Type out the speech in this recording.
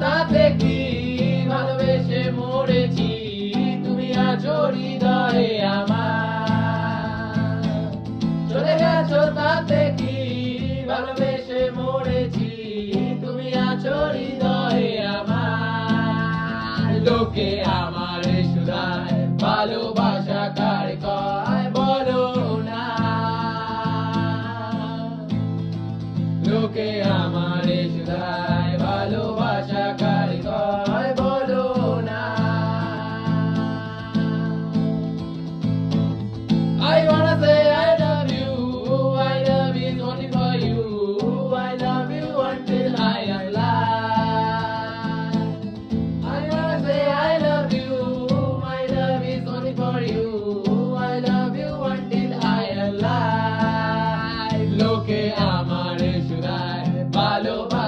তাতে কি ভালোবেসে মরেছি তুমি আছো হৃদয়ে আমার চলে গেছো তাতে কি ভালোবেসে মরেছি তুমি আছো হৃদয়ে আমার লোকে আমার শুধায় ভালোবাসা কার কয় বলো না লোকে আমার শুধায় ভালোবাসা কার কয় বলো না I wanna say I love you is only for you I love you until I am alive I wanna say I love you my love is only for you I love you until I am alive লোকে আমার শুধায় ভালোবাসা